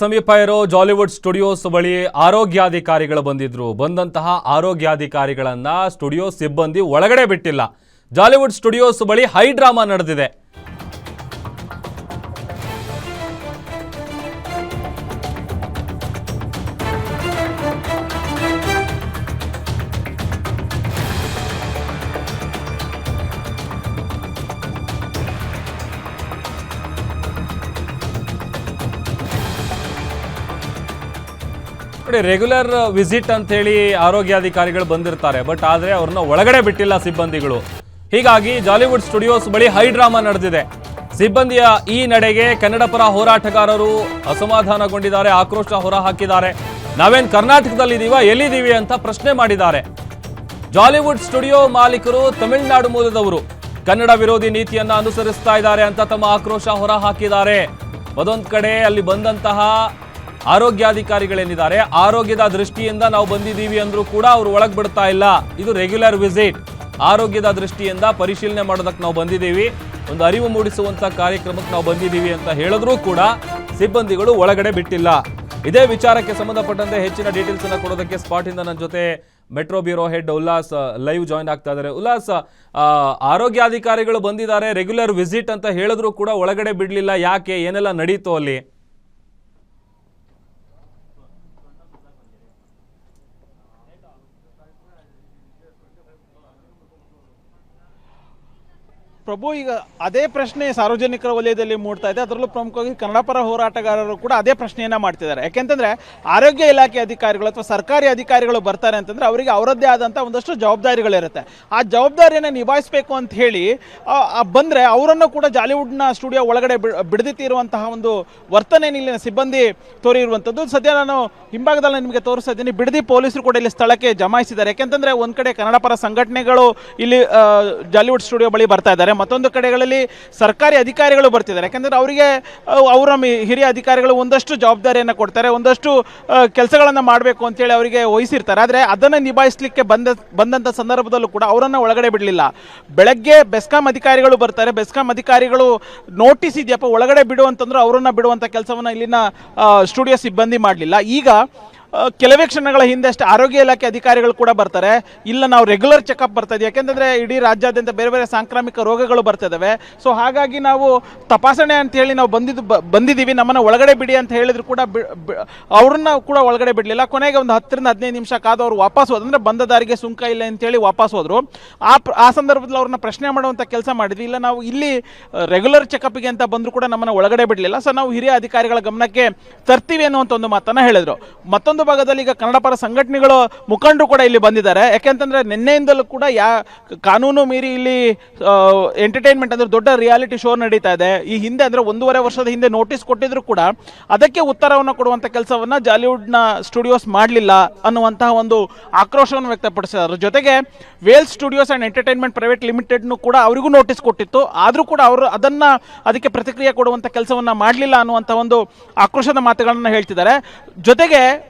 ಸಮೀಪ ಇರೋ ಜಾಲಿವುಡ್ ಸ್ಟುಡಿಯೋಸ್ ಬಳಿ ಆರೋಗ್ಯಾಧಿಕಾರಿಗಳು ಬಂದಂತಹ ಆರೋಗ್ಯಾಧಿಕಾರಿಗಳನ್ನ ಸ್ಟುಡಿಯೋ ಸಿಬ್ಬಂದಿ ಒಳಗಡೆ ಬಿಟ್ಟಿಲ್ಲ. ಜಾಲಿವುಡ್ ಸ್ಟುಡಿಯೋಸ್ ಬಳಿ ಹೈ ಡ್ರಾಮಾ ನಡೆದಿದೆ. ರೆಗ್ಯುಲರ್ ವಿಸಿಟ್ ಅಂತ ಹೇಳಿ ಆರೋಗ್ಯಾಧಿಕಾರಿಗಳು ಬಂದಿರ್ತಾರೆ, ಬಟ್ ಆದ್ರೆ ಅವ್ರನ್ನ ಒಳಗಡೆ ಬಿಟ್ಟಿಲ್ಲ ಸಿಬ್ಬಂದಿಗಳು. ಹೀಗಾಗಿ ಜಾಲಿವುಡ್ ಸ್ಟುಡಿಯೋಸ್ ಬಳಿ ಹೈ ಡ್ರಾಮಾ ನಡೆದಿದೆ. ಸಿಬ್ಬಂದಿಯ ಈ ನಡೆಗೆ ಕನ್ನಡ ಪರ ಹೋರಾಟಗಾರರು ಅಸಮಾಧಾನಗೊಂಡಿದ್ದಾರೆ, ಆಕ್ರೋಶ ಹೊರಹಾಕಿದ್ದಾರೆ. ನಾವೇನ್ ಕರ್ನಾಟಕದಲ್ಲಿದ್ದೀವ, ಎಲ್ಲಿದ್ದೀವಿ ಅಂತ ಪ್ರಶ್ನೆ ಮಾಡಿದ್ದಾರೆ. ಜಾಲಿವುಡ್ ಸ್ಟುಡಿಯೋ ಮಾಲೀಕರು ತಮಿಳುನಾಡು ಮೂಲದವರು, ಕನ್ನಡ ವಿರೋಧಿ ನೀತಿಯನ್ನ ಅನುಸರಿಸ್ತಾ ಇದ್ದಾರೆ ಅಂತ ತಮ್ಮ ಆಕ್ರೋಶ ಹೊರಹಾಕಿದ್ದಾರೆ. ಅದೊಂದ್ ಕಡೆ ಅಲ್ಲಿ ಬಂದಂತಹ ಆರೋಗ್ಯಾಧಿಕಾರಿಗಳೇನಿದ್ದಾರೆ, ಆರೋಗ್ಯದ ದೃಷ್ಟಿಯಿಂದ ನಾವು ಬಂದಿದ್ದೀವಿ ಅಂದ್ರೂ ಕೂಡ ಅವರು ಒಳಗೆ ಬಿಡ್ತಾ ಇಲ್ಲ. ಇದು ರೆಗ್ಯುಲರ್ ವಿಸಿಟ್, ಆರೋಗ್ಯದ ದೃಷ್ಟಿಯಿಂದ ಪರಿಶೀಲನೆ ಮಾಡೋದಕ್ಕೆ ನಾವು ಬಂದಿದ್ದೀವಿ, ಒಂದು ಅರಿವು ಮೂಡಿಸುವಂತ ಕಾರ್ಯಕ್ರಮಕ್ಕೆ ನಾವು ಬಂದಿದ್ದೀವಿ ಅಂತ ಹೇಳಿದ್ರೂ ಕೂಡ ಸಿಬ್ಬಂದಿಗಳು ಒಳಗಡೆ ಬಿಟ್ಟಿಲ್ಲ. ಇದೇ ವಿಚಾರಕ್ಕೆ ಸಂಬಂಧಪಟ್ಟಂತೆ ಹೆಚ್ಚಿನ ಡೀಟೇಲ್ಸ್ ಅನ್ನ ಕೊಡೋದಕ್ಕೆ ಸ್ಪಾಟ್ ಇಂದ ನನ್ನ ಜೊತೆ metro bureau head Ullas live join ಆಗ್ತಾ ಇದ್ದಾರೆ. ಉಲ್ಲಾಸ್, ಆರೋಗ್ಯಾಧಿಕಾರಿಗಳು ಬಂದಿದ್ದಾರೆ, ರೆಗ್ಯುಲರ್ ವಿಸಿಟ್ ಅಂತ ಹೇಳಿದ್ರು ಕೂಡ ಒಳಗಡೆ ಬಿಡ್ಲಿಲ್ಲ, ಯಾಕೆ, ಏನೆಲ್ಲ ನಡೀತು ಅಲ್ಲಿ? ಪ್ರಭು, ಈಗ ಅದೇ ಪ್ರಶ್ನೆ ಸಾರ್ವಜನಿಕರ ವಲಯದಲ್ಲಿ ಮೂಡ್ತಾ ಇದೆ. ಅದರಲ್ಲೂ ಪ್ರಮುಖವಾಗಿ ಕನ್ನಡ ಪರ ಹೋರಾಟಗಾರರು ಕೂಡ ಅದೇ ಪ್ರಶ್ನೆಯನ್ನ ಮಾಡ್ತಿದ್ದಾರೆ. ಯಾಕೆಂತಂದ್ರೆ ಆರೋಗ್ಯ ಇಲಾಖೆ ಅಧಿಕಾರಿಗಳು ಅಥವಾ ಸರ್ಕಾರಿ ಅಧಿಕಾರಿಗಳು ಬರ್ತಾರೆ ಅಂತಂದ್ರೆ ಅವರಿಗೆ ಅವರದ್ದೇ ಆದಂಥ ಒಂದಷ್ಟು ಜವಾಬ್ದಾರಿಗಳಿರುತ್ತೆ. ಆ ಜವಾಬ್ದಾರಿಯನ್ನು ನಿಭಾಯಿಸಬೇಕು ಅಂತ ಹೇಳಿ ಬಂದರೆ ಅವರನ್ನು ಕೂಡ ಜಾಲಿವುಡ್ನ ಸ್ಟುಡಿಯೋ ಒಳಗಡೆ ಬಿಡದಿತ್ತಿರುವಂತಹ ಒಂದು ವರ್ತನೆ ಇಲ್ಲಿನ ಸಿಬ್ಬಂದಿ ತೋರಿರುವಂಥದ್ದು. ಸದ್ಯ ನಾನು ಹಿಂಭಾಗದಲ್ಲಿ ನಿಮಗೆ ತೋರಿಸ್ತಾ ಇದ್ದೀನಿ, ಬಿಡದಿ ಪೊಲೀಸರು ಕೂಡ ಇಲ್ಲಿ ಸ್ಥಳಕ್ಕೆ ಜಮಾಯಿಸಿದ್ದಾರೆ. ಯಾಕೆಂತಂದ್ರೆ ಒಂದು ಕಡೆ ಕನ್ನಡ ಪರ ಸಂಘಟನೆಗಳು ಇಲ್ಲಿ ಜಾಲಿವುಡ್ ಸ್ಟುಡಿಯೋ ಬಳಿ ಬರ್ತಾ ಇದ್ದಾರೆ, ಮತ್ತೊಂದು ಕಡೆಗಳಲ್ಲಿ ಸರ್ಕಾರಿ ಅಧಿಕಾರಿಗಳು ಬರ್ತಿದ್ದಾರೆ. ಯಾಕಂದರೆ ಅವರಿಗೆ ಅವರ ಹಿರಿಯ ಅಧಿಕಾರಿಗಳು ಒಂದಷ್ಟು ಜವಾಬ್ದಾರಿಯನ್ನು ಕೊಡ್ತಾರೆ, ಒಂದಷ್ಟು ಕೆಲಸಗಳನ್ನು ಮಾಡಬೇಕು ಅಂತೇಳಿ ಅವರಿಗೆ ವಹಿಸಿರ್ತಾರೆ. ಆದರೆ ಅದನ್ನು ನಿಭಾಯಿಸಲಿಕ್ಕೆ ಬಂದಂಥ ಸಂದರ್ಭದಲ್ಲೂ ಕೂಡ ಅವರನ್ನು ಒಳಗಡೆ ಬಿಡಲಿಲ್ಲ. ಬೆಳಗ್ಗೆ ಬೆಸ್ಕಾಂ ಅಧಿಕಾರಿಗಳು ಬರ್ತಾರೆ, ಬೆಸ್ಕಾಂ ಅಧಿಕಾರಿಗಳು ನೋಟಿಸ್ ಇದೆಯಪ್ಪ ಒಳಗಡೆ ಬಿಡು ಅಂತಂದ್ರೆ ಅವರನ್ನು ಬಿಡುವಂಥ ಕೆಲಸವನ್ನು ಇಲ್ಲಿನ ಸ್ಟುಡಿಯೋ ಸಿಬ್ಬಂದಿ ಮಾಡಲಿಲ್ಲ. ಈಗ ಕೆಲವೇ ಕ್ಷಣಗಳ ಹಿಂದೆ ಅಷ್ಟೇ ಆರೋಗ್ಯ ಇಲಾಖೆ ಅಧಿಕಾರಿಗಳು ಕೂಡ ಬರ್ತಾರೆ. ಇಲ್ಲ, ನಾವು ರೆಗ್ಯುಲರ್ ಚೆಕಪ್ ಬರ್ತಾ ಇದೀವಿ, ಯಾಕೆಂದರೆ ಇಡೀ ರಾಜ್ಯಾದ್ಯಂತ ಬೇರೆ ಬೇರೆ ಸಾಂಕ್ರಾಮಿಕ ರೋಗಗಳು ಬರ್ತಿದ್ದಾವೆ, ಸೊ ಹಾಗಾಗಿ ನಾವು ತಪಾಸಣೆ ಅಂತ ಹೇಳಿ ನಾವು ಬಂದಿದ್ದೀವಿ, ನಮ್ಮನ್ನು ಒಳಗಡೆ ಬಿಡಿ ಅಂತ ಹೇಳಿದ್ರು ಕೂಡ ಅವ್ರನ್ನ ಕೂಡ ಒಳಗಡೆ ಬಿಡಲಿಲ್ಲ. ಕೊನೆಗೆ ಒಂದು 10 ರಿಂದ 15 ನಿಮಿಷ ಕಾದು ಅವರು ವಾಪಸ್ ಹೋದ್ರು, ಅಂದರೆ ಬಂದ ದಾರಿಗೆ ಸುಂಕ ಇಲ್ಲ ಅಂತೇಳಿ ವಾಪಸ್ ಹೋದ್ರು. ಆ ಸಂದರ್ಭದಲ್ಲಿ ಅವ್ರನ್ನ ಪ್ರಶ್ನೆ ಮಾಡುವಂಥ ಕೆಲಸ ಮಾಡಿದ್ವಿ. ಇಲ್ಲ, ನಾವು ಇಲ್ಲಿ ರೆಗ್ಯುಲರ್ ಚೆಕಪ್ಗೆ ಅಂತ ಬಂದರೂ ಕೂಡ ನಮ್ಮನ್ನು ಒಳಗಡೆ ಬಿಡಲಿಲ್ಲ, ಸೊ ನಾವು ಹಿರಿಯ ಅಧಿಕಾರಿಗಳ ಗಮನಕ್ಕೆ ತರ್ತೀವಿ ಅನ್ನುವಂಥ ಒಂದು ಮಾತನ್ನು ಹೇಳಿದ್ರು. ಮತ್ತೊಂದು ಭಾಗದಲ್ಲಿ ಈಗ ಕನ್ನಡ ಪರ ಸಂಘಟನೆಗಳು ಮುಖಂಡರು ಕೂಡ ಇಲ್ಲಿ ಬಂದಿದ್ದಾರೆ. ಯಾಕೆಂತಂದ್ರೆ ನಿನ್ನೆಯಿಂದಲೂ ಕೂಡ ಕಾನೂನು ಮೀರಿ ಇಲ್ಲಿ ಎಂಟರ್ಟೈನ್ಮೆಂಟ್ ಅಂದ್ರೆ ದೊಡ್ಡ ರಿಯಾಲಿಟಿ ಶೋ ನಡೀತಾ ಇದೆ. ಈ ಹಿಂದೆ ಅಂದ್ರೆ 1.5 ವರ್ಷದ ಹಿಂದೆ ನೋಟಿಸ್ ಕೊಟ್ಟಿದ್ರು ಕೂಡ ಅದಕ್ಕೆ ಉತ್ತರವನ್ನು ಕೊಡುವಂತ ಕೆಲಸವನ್ನ ಜಾಲಿವುಡ್ನ ಸ್ಟುಡಿಯೋಸ್ ಮಾಡಲಿಲ್ಲ ಅನ್ನುವಂತಹ ಒಂದು ಆಕ್ರೋಶವನ್ನು ವ್ಯಕ್ತಪಡಿಸಿದ್ದಾರೆ. ಜೊತೆಗೆ whale studios and entertainment private ಲಿಮಿಟೆಡ್ನು ಕೂಡ ಅವರಿಗೂ ನೋಟಿಸ್ ಕೊಟ್ಟಿತ್ತು, ಆದರೂ ಕೂಡ ಅವರು ಅದಕ್ಕೆ ಪ್ರತಿಕ್ರಿಯೆ ಕೊಡುವಂತ ಕೆಲಸವನ್ನ ಮಾಡಲಿಲ್ಲ ಅನ್ನುವಂಥ ಒಂದು ಆಕ್ರೋಶದ ಮಾತುಗಳನ್ನು ಹೇಳ್ತಿದ್ದಾರೆ. ಜೊತೆಗೆ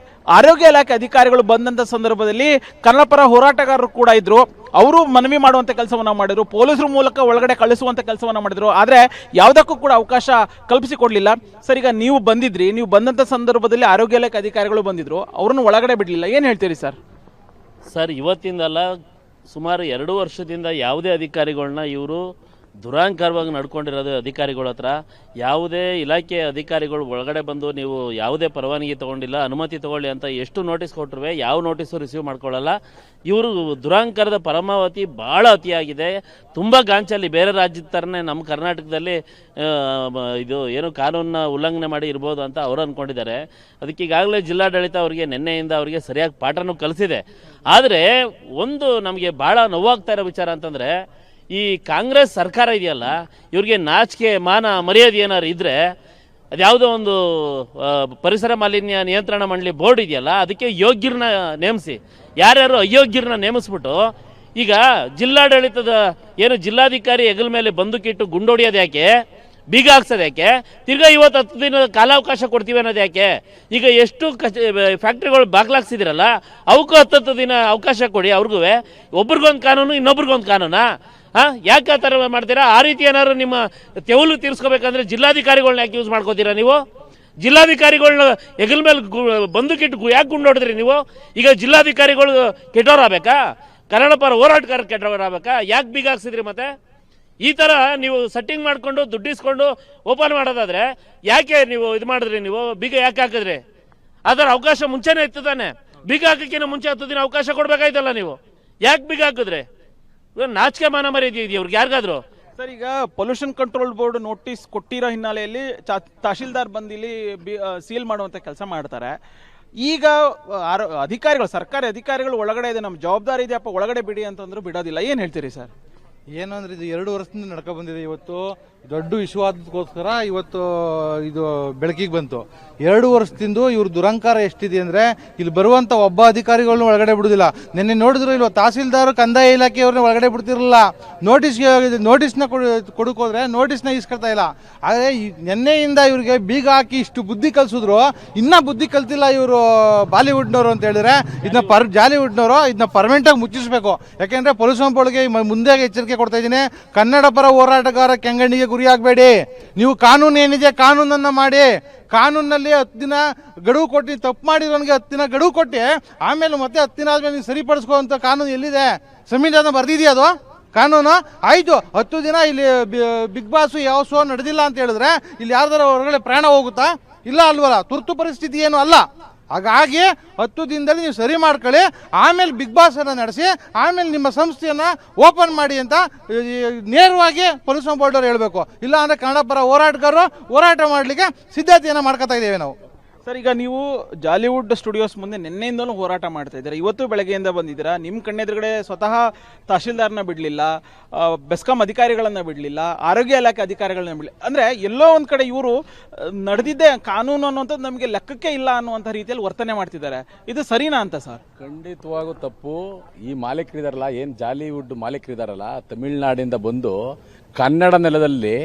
ಆರೋಗ್ಯ ಇಲಾಖೆ ಅಧಿಕಾರಿಗಳು ಬಂದಂಥ ಸಂದರ್ಭದಲ್ಲಿ ಕನ್ನಡ ಪರ ಹೋರಾಟಗಾರರು ಕೂಡ ಇದ್ರು, ಅವರು ಮನವಿ ಮಾಡುವಂಥ ಕೆಲಸವನ್ನು ಮಾಡಿದ್ರು, ಪೊಲೀಸರ ಮೂಲಕ ಒಳಗಡೆ ಕಳಿಸುವಂಥ ಕೆಲಸವನ್ನು ಮಾಡಿದ್ರು. ಆದರೆ ಯಾವುದಕ್ಕೂ ಕೂಡ ಅವಕಾಶ ಕಲ್ಪಿಸಿಕೊಡ್ಲಿಲ್ಲ. ಸರ್, ಈಗ ನೀವು ಬಂದಿದ್ರಿ, ನೀವು ಬಂದಂಥ ಸಂದರ್ಭದಲ್ಲಿ ಆರೋಗ್ಯ ಇಲಾಖೆ ಅಧಿಕಾರಿಗಳು ಬಂದಿದ್ರು, ಅವ್ರನ್ನ ಒಳಗಡೆ ಬಿಡಲಿಲ್ಲ, ಏನು ಹೇಳ್ತೀರಿ ಸರ್? ಸರ್, ಇವತ್ತಿಂದಲ್ಲ, ಸುಮಾರು 2 ವರ್ಷದಿಂದ ಯಾವುದೇ ಅಧಿಕಾರಿಗಳನ್ನ ಇವರು ದುರಾಂಕಾರವಾಗಿ ನಡ್ಕೊಂಡಿರೋದು. ಅಧಿಕಾರಿಗಳ ಹತ್ರ ಯಾವುದೇ ಇಲಾಖೆ ಅಧಿಕಾರಿಗಳು ಒಳಗಡೆ ಬಂದು ನೀವು ಯಾವುದೇ ಪರವಾನಗಿ ತೊಗೊಂಡಿಲ್ಲ, ಅನುಮತಿ ತೊಗೊಳ್ಳಿ ಅಂತ ಎಷ್ಟು ನೋಟಿಸ್ ಕೊಟ್ಟರು ಯಾವ ನೋಟಿಸು ರಿಸೀವ್ ಮಾಡ್ಕೊಳ್ಳಲ್ಲ. ಇವರು ದುರಾಂಕಾರದ ಪರಮಾವಧಿ ಭಾಳ ಅತಿಯಾಗಿದೆ. ತುಂಬ ಗಾಂಚಲ್ಲಿ ಬೇರೆ ರಾಜ್ಯದ ಥರನೇ ನಮ್ಮ ಕರ್ನಾಟಕದಲ್ಲಿ ಇದು ಏನು ಕಾನೂನನ್ನ ಉಲ್ಲಂಘನೆ ಮಾಡಿ ಇರ್ಬೋದು ಅಂತ ಅವರು ಅಂದ್ಕೊಂಡಿದ್ದಾರೆ. ಅದಕ್ಕೆ ಈಗಾಗಲೇ ಜಿಲ್ಲಾಡಳಿತ ಅವರಿಗೆ ನಿನ್ನೆಯಿಂದ ಅವರಿಗೆ ಸರಿಯಾಗಿ ಪಾಠನೂ ಕಲಿಸಿದೆ. ಆದರೆ ಒಂದು ನಮಗೆ ಭಾಳ ನೋವಾಗ್ತಾ ಇರೋ ವಿಚಾರ ಅಂತಂದರೆ, ಈ ಕಾಂಗ್ರೆಸ್ ಸರ್ಕಾರ ಇದೆಯಲ್ಲ, ಇವ್ರಿಗೆ ನಾಚಿಕೆ ಮಾನ ಮರ್ಯಾದೆ ಏನಾರು ಇದ್ದರೆ ಅದ್ಯಾವುದೋ ಒಂದು ಪರಿಸರ ಮಾಲಿನ್ಯ ನಿಯಂತ್ರಣ ಮಂಡಳಿ ಬೋರ್ಡ್ ಇದೆಯಲ್ಲ, ಅದಕ್ಕೆ ಯೋಗ್ಯರನ್ನ ನೇಮಿಸಿ, ಯಾರ್ಯಾರು ಅಯೋಗ್ಯರನ್ನ ನೇಮಿಸ್ಬಿಟ್ಟು ಈಗ ಜಿಲ್ಲಾಡಳಿತದ ಏನು ಜಿಲ್ಲಾಧಿಕಾರಿ ಹೆಗಲ ಮೇಲೆ ಬಂದೂಕಿಟ್ಟು ಗುಂಡೊಡಿಯೋದು ಯಾಕೆ, ಬೀಗ ಹಾಕ್ಸೋದು ಯಾಕೆ, ತಿರ್ಗಾ 10 ದಿನ ಕಾಲಾವಕಾಶ ಕೊಡ್ತೀವಿ ಅನ್ನೋದು ಯಾಕೆ? ಈಗ ಎಷ್ಟು ಫ್ಯಾಕ್ಟ್ರಿಗಳು ಬಾಗ್ಲಾಕ್ಸಿದಿರಲ್ಲ, ಅವಕ್ಕೂ 10 ದಿನ ಅವಕಾಶ ಕೊಡಿ. ಅವ್ರಿಗೂ ಒಬ್ರಿಗೊಂದು ಕಾನೂನು, ಇನ್ನೊಬ್ರಿಗೊಂದು ಕಾನೂನಾ? ಯಾಕೆ ಆ ಥರ ಮಾಡ್ತೀರಾ? ಆ ರೀತಿ ಏನಾದ್ರು ನಿಮ್ಮ ತೆವಲು ತೀರಿಸ್ಕೋಬೇಕಂದ್ರೆ ಜಿಲ್ಲಾಧಿಕಾರಿಗಳನ್ನ ಯಾಕೆ ಯೂಸ್ ಮಾಡ್ಕೋತೀರಾ ನೀವು? ಜಿಲ್ಲಾಧಿಕಾರಿಗಳನ್ನ ಹೆಗಲ ಮೇಲೆ ಬಂದೂಕಿಟ್ಟು ಯಾಕೆ ಗುಂಡೊಡಿದ್ರಿ ನೀವು? ಈಗ ಜಿಲ್ಲಾಧಿಕಾರಿಗಳು ಕೆಟ್ಟವರಾಗಬೇಕಾ? ಕನ್ನಡ ಪರ ಹೋರಾಟಗಾರ ಕೆಟ್ಟವರಾಗಬೇಕಾ? ಯಾಕೆ ಬೀಗ ಹಾಕ್ಸಿದ್ರಿ? ಮತ್ತೆ ಈ ಥರ ನೀವು ಸೆಟ್ಟಿಂಗ್ ಮಾಡಿಕೊಂಡು ದುಡ್ಡಿಸ್ಕೊಂಡು ಓಪನ್ ಮಾಡೋದಾದ್ರೆ ಯಾಕೆ ನೀವು ಇದು ಮಾಡಿದ್ರಿ? ನೀವು ಬೀಗ ಯಾಕೆ ಹಾಕಿದ್ರಿ? ಅದರ ಅವಕಾಶ ಮುಂಚೆನೇ ಇತ್ತು ತಾನೆ. ಬೀಗ ಹಾಕಕ್ಕಿಂತ ಮುಂಚೆ 10 ದಿನ ಅವಕಾಶ ಕೊಡ್ಬೇಕಾಯ್ತಲ್ಲ ನೀವು. ಯಾಕೆ ಬೀಗ ಹಾಕಿದ್ರೆ? ನಾಚಿಕೆ ಮಾನ ಮರ್ಯಾದೆ ಇದೆಯಾ ಇವ್ರಿಗೆ ಯಾರಿಗಾದ್ರು? ಸರ್, ಈಗ ಪೊಲ್ಯೂಷನ್ ಕಂಟ್ರೋಲ್ ಬೋರ್ಡ್ ನೋಟಿಸ್ ಕೊಟ್ಟಿರೋ ಹಿನ್ನೆಲೆಯಲ್ಲಿ ತಹಶೀಲ್ದಾರ್ ಬಂದು ಇಲ್ಲಿ ಸೀಲ್ ಮಾಡುವಂತ ಕೆಲಸ ಮಾಡ್ತಾರೆ. ಈಗ ಅಧಿಕಾರಿಗಳು, ಸರ್ಕಾರಿ ಅಧಿಕಾರಿಗಳು ಒಳಗಡೆ ಇದೆ, ನಮ್ಮ ಜವಾಬ್ದಾರಿ ಇದೆಯಪ್ಪ ಒಳಗಡೆ ಬಿಡಿ ಅಂತಂದ್ರು ಬಿಡೋದಿಲ್ಲ. ಏನು ಹೇಳ್ತೀರಿ ಸರ್? ಏನು ಅಂದರೆ ಇದು 2 ವರ್ಷದಿಂದ ನಡ್ಕೊ ಬಂದಿದೆ. ಇವತ್ತು ದೊಡ್ಡ ವಿಷಯ ಆದಕ್ಕೋಸ್ಕರ ಇವತ್ತು ಇದು ಬೆಳಕಿಗೆ ಬಂತು. 2 ವರ್ಷದಿಂದ ಇವ್ರ ದುರಂಕಾರ ಎಷ್ಟಿದೆ ಅಂದರೆ ಇಲ್ಲಿ ಬರುವಂಥ ಒಬ್ಬ ಅಧಿಕಾರಿಗಳನ್ನ ಒಳಗಡೆ ಬಿಡುದಿಲ್ಲ. ನಿನ್ನೆ ನೋಡಿದ್ರು ಇಲ್ವ, ತಹಸೀಲ್ದಾರ್ ಕಂದಾಯ ಇಲಾಖೆಯವ್ರನ್ನ ಒಳಗಡೆ ಬಿಡ್ತಿರಲಿಲ್ಲ. ನೋಟಿಸ್ನ ಕೊಡಕೋದ್ರೆ ನೋಟಿಸ್ನ ಇಸ್ಕೊಳ್ತಾ ಇಲ್ಲ. ಆದರೆ ನಿನ್ನೆಯಿಂದ ಇವ್ರಿಗೆ ಬೀಗ ಹಾಕಿ ಇಷ್ಟು ಬುದ್ಧಿ ಕಲಿಸಿದ್ರು, ಇನ್ನೂ ಬುದ್ಧಿ ಕಲ್ತಿಲ್ಲ ಇವರು ಬಾಲಿವುಡ್ನವರು ಅಂತ ಹೇಳಿದ್ರೆ ಇದನ್ನ ಜಾಲಿವುಡ್ನವರು ಇದನ್ನ ಪರ್ಮನೆಂಟಾಗಿ ಮುಚ್ಚಿಸ್ಬೇಕು. ಯಾಕೆಂದರೆ ಪೊಲೀಸ್ ಬೋರ್ಡ್ಗೆ ಮುಂದೆ ಎಚ್ಚರಿಕೆ ಕೊಡ್ತಾ ಇದ್ದೀನಿ, ಕನ್ನಡ ಪರ ಹೋರಾಟಗಾರ ಕೆಂಗಣ್ಣಿಗೆ ಗುರಿ ಆಗಬೇಡಿ. ನೀವು ಕಾನೂನು ಏನಿದೆ ಕಾನೂನನ್ನು ಮಾಡಿ. ಕಾನೂನಲ್ಲಿ 10 ದಿನ ಗಡುವು ಕೊಟ್ಟು, ತಪ್ಪು ಮಾಡಿರೋನಿಗೆ 10 ದಿನ ಗಡುವು ಕೊಟ್ಟು ಆಮೇಲೆ ಮತ್ತೆ 10 ದಿನ ಆದ್ಮೇಲೆ ನೀವು ಸರಿಪಡಿಸ್ಕೊಳ್ಳುವಂಥ ಕಾನೂನು ಎಲ್ಲಿದೆ? ಸಂವಿಧಾನ ಬರ್ದಿದೆಯಾ ಅದು ಕಾನೂನು? ಆಯಿತು, 10 ದಿನ ಇಲ್ಲಿ ಬಿಗ್ ಬಾಸ್ ಯಾವ ಶೋ ನಡೆದಿಲ್ಲ ಅಂತ ಹೇಳಿದ್ರೆ ಇಲ್ಲಿ ಯಾರ್ದಾರ ಹೊರಗಡೆ ಪ್ರಾಣ ಹೋಗುತ್ತಾ? ಇಲ್ಲ ಅಲ್ವಲ್ಲ, ತುರ್ತು ಪರಿಸ್ಥಿತಿ ಏನು ಅಲ್ಲ. ಹಾಗಾಗಿ 10 ದಿನದಲ್ಲಿ ನೀವು ಸರಿ ಮಾಡ್ಕೊಳ್ಳಿ, ಆಮೇಲೆ ಬಿಗ್ ಬಾಸ್ ಅನ್ನು ನಡೆಸಿ, ಆಮೇಲೆ ನಿಮ್ಮ ಸಂಸ್ಥೆಯನ್ನು ಓಪನ್ ಮಾಡಿ ಅಂತ ನೇರವಾಗಿ ಪೊಲೀಸ್ ಬೋರ್ಡ್ ಅವರು ಹೇಳಬೇಕು. ಇಲ್ಲ ಅಂದರೆ ಕನ್ನಡ ಪರ ಹೋರಾಟಗಾರರು ಹೋರಾಟ ಮಾಡಲಿಕ್ಕೆ ಸಿದ್ಧತೆಯನ್ನು ಮಾಡ್ಕೊತಾ ಇದ್ದೇವೆ ನಾವು. ಸರ್, ಈಗ ನೀವು ಜಾಲಿವುಡ್ ಸ್ಟುಡಿಯೋಸ್ ಮುಂದೆ ನಿನ್ನೆಯಿಂದಲೂ ಹೋರಾಟ ಮಾಡ್ತಾ ಇದ್ದೀರಾ, ಇವತ್ತು ಬೆಳಗ್ಗೆಯಿಂದ ಬಂದಿದ್ದೀರಾ. ನಿಮ್ಮ ಕಣ್ಣೆದುರುಗಡೆ ಸ್ವತಃ ತಹಶೀಲ್ದಾರ್ನ ಬಿಡಲಿಲ್ಲ, ಬೆಸ್ಕಾಂ ಅಧಿಕಾರಿಗಳನ್ನು ಬಿಡಲಿಲ್ಲ, ಆರೋಗ್ಯ ಇಲಾಖೆ ಅಧಿಕಾರಿಗಳನ್ನ ಬಿಡಲಿಲ್ಲ. ಅಂದರೆ ಎಲ್ಲೋ ಒಂದು ಕಡೆ ಇವರು ನಡೆದಿದ್ದೇ ಕಾನೂನು ಅನ್ನುವಂಥದ್ದು ನಮಗೆ ಲೆಕ್ಕಕ್ಕೆ ಇಲ್ಲ ಅನ್ನುವಂಥ ರೀತಿಯಲ್ಲಿ ವರ್ತನೆ ಮಾಡ್ತಿದ್ದಾರೆ. ಇದು ಸರಿನಾ ಅಂತ ಸರ್? ಖಂಡಿತವಾಗೂ ತಪ್ಪು. ಈ ಮಾಲೀಕರಿದಾರಲ್ಲ, ಏನು ಜಾಲಿವುಡ್ ಮಾಲೀಕರಿದಾರಲ್ಲ, ತಮಿಳ್ನಾಡಿಂದ ಬಂದು ಕನ್ನಡ ನೆಲದಲ್ಲಿ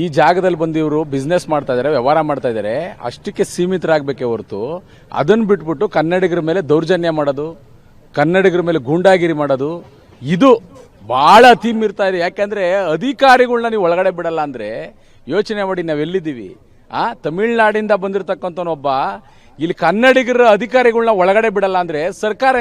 ಈ ಜಾಗದಲ್ಲಿ ಬಂದು ಇವರು ಬಿಸ್ನೆಸ್ ಮಾಡ್ತಾ ಇದ್ದಾರೆ, ವ್ಯವಹಾರ ಮಾಡ್ತಾ ಇದ್ದಾರೆ, ಅಷ್ಟಕ್ಕೆ ಸೀಮಿತರಾಗಬೇಕೇ ಹೊರತು ಅದನ್ನು ಬಿಟ್ಬಿಟ್ಟು ಕನ್ನಡಿಗರ ಮೇಲೆ ದೌರ್ಜನ್ಯ ಮಾಡೋದು, ಕನ್ನಡಿಗರ ಮೇಲೆ ಗೂಂಡಾಗಿರಿ ಮಾಡೋದು ಇದು ಬಹಳ ಅತಿ ಮೀರ್ತಾ ಇದೆ. ಯಾಕೆಂದ್ರೆ ಅಧಿಕಾರಿಗಳನ್ನ ನೀವು ಒಳಗಡೆ ಬಿಡಲ್ಲ ಅಂದ್ರೆ ಯೋಚನೆ ಮಾಡಿ ನಾವೆಲ್ಲಿದ್ದೀವಿ. ತಮಿಳ್ನಾಡಿಂದ ಬಂದಿರತಕ್ಕಂಥವನೊಬ್ಬ ಇಲ್ಲಿ ಕನ್ನಡಿಗರ ಅಧಿಕಾರಿಗಳನ್ನ ಒಳಗಡೆ ಬಿಡಲ್ಲ ಅಂದ್ರೆ ಸರ್ಕಾರ